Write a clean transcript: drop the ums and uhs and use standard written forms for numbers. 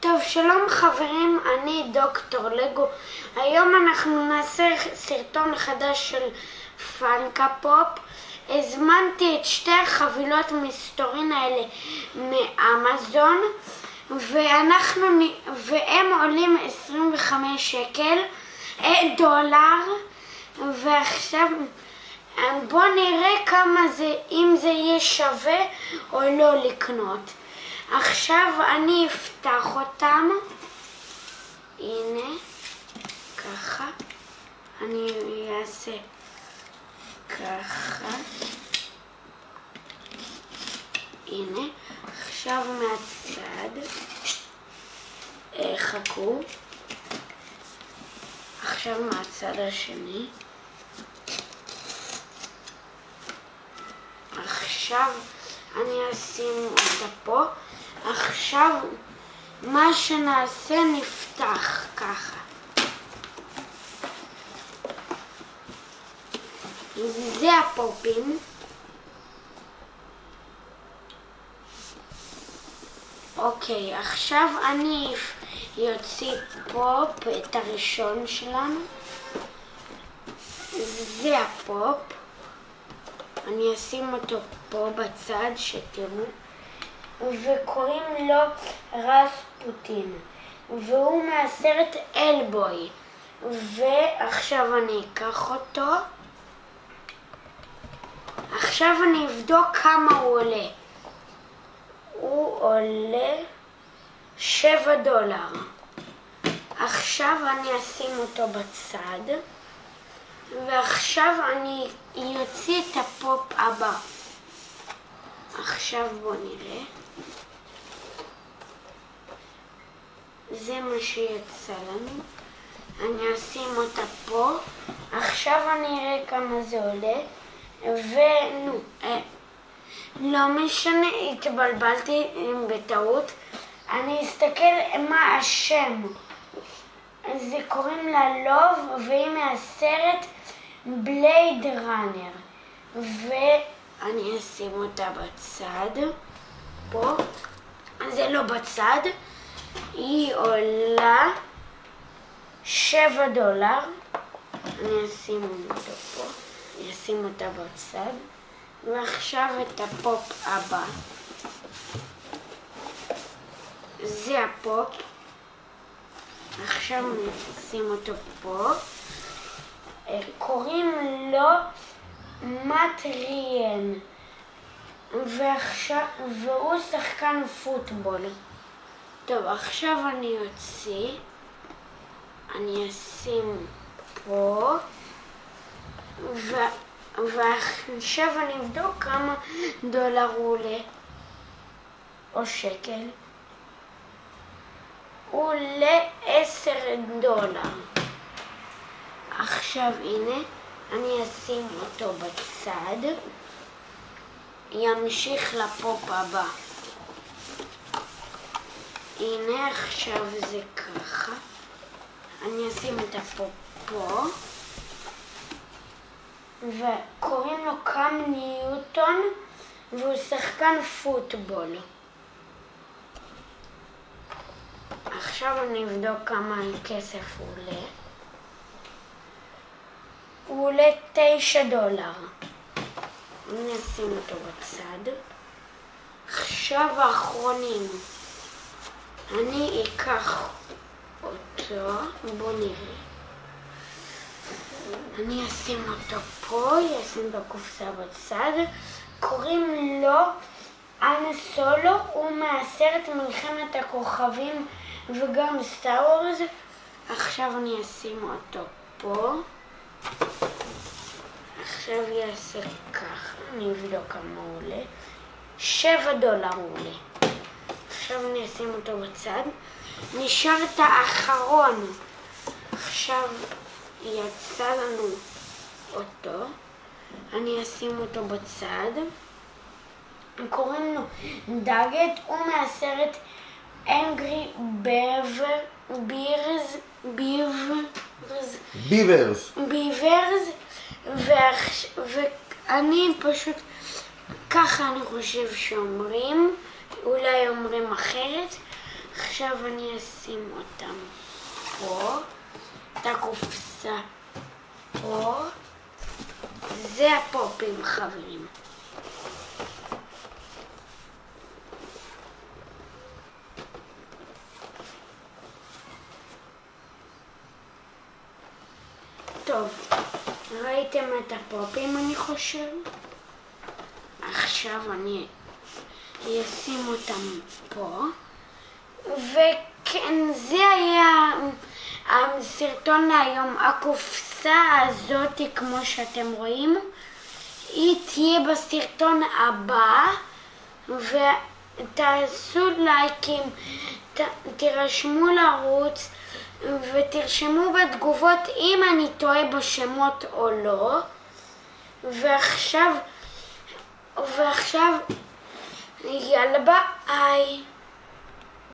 טוב, שלום חברים, אני דוקטור לגו. היום אנחנו נעשה סרטון חדש של פאנקה פופ. הזמנתי את שתי החבילות מסתורין האלה מאמזון, והם עולים 25 שקל, דולר, ועכשיו בואו נראה כמה זה, אם זה יהיה שווה או לא לקנות. עכשיו אני אפתח אותם, הנה, ככה, אני אעשה ככה, הנה, עכשיו מהצד, חכו, עכשיו מהצד השני, עכשיו אני אשים אותה פה. עכשיו מה שנעשה, נפתח ככה. זה הפופים. אוקיי, עכשיו אני יוציא פופ, את הראשון שלנו. זה הפופ. אני אשים אותו פה בצד שתראו. וקוראים לו רספוטין, והוא מהסרט אלבוי. ועכשיו אני אקח אותו. עכשיו אני אבדוק כמה הוא עולה. הוא עולה $7. עכשיו אני אשים אותו בצד, ועכשיו אני אוציא את הפופ הבא. עכשיו בואו נראה. זה מה שיצא לנו. אני אשים אותה פה. עכשיו אני אראה כמה זה עולה. לא משנה, התבלבלתי בטעות. אני אסתכל מה השם. זה קוראים לה לוב, והיא מהסרט בלייד ראנר. ואני אשים אותה בצד. פה. זה לא בצד. היא עולה $7. אני אשים אותה פה. אני אשים אותה בצד. ועכשיו את הפופ הבא. זה הפופ. עכשיו נשים אותו פה. קוראים לו מטריאן. והוא שחקן פוטבול. טוב, עכשיו אני אוציא. אני אשים פה. ועכשיו אני אבדוק כמה דולר הוא עולה. או שקל. הוא עולה $10. עכשיו הנה, אני אשים אותו בצד. ימשיך לפופ הבא. הנה עכשיו זה ככה. אני אשים את הפופ פה. וקוראים לו קאם ניוטון, והוא שחקן פוטבול. עכשיו אני אבדוק כמה כסף הוא עולה. הוא עולה $9. אני אשים אותו בצד. עכשיו האחרונים. אני אקח אותו, בואו נראה. אני אשים אותו פה, אשים בקופסה בצד. קוראים לו אן סולו, הוא מהסרט מלחמת הכוכבים וגם סטאר וורס. עכשיו אני אשים אותו פה. עכשיו יעשה ככה, אני אבדוק כמה הוא עולה. $7 הוא עולה. עכשיו אני אשים אותו בצד. נשאר את האחרון. עכשיו יצא לנו אותו. אני אשים אותו בצד. קוראים לו דאגט, הוא מהסרט אנגרי ביברס. ואני פשוט, ככה אני חושב שאומרים, אולי אומרים אחרת. עכשיו אני אשים אותם פה, את הקופסה פה. זה הפופים, חברים. טוב, ראיתם את הפופים אני חושב? עכשיו אני אשים אותם פה. וכן, זה היה הסרטון להיום. הקופסה הזאת, כמו שאתם רואים, היא תהיה בסרטון הבא. ותעשו לייקים, תירשמו לערוץ ותרשמו בתגובות אם אני טועה בשמות או לא. ועכשיו יאללה ביי.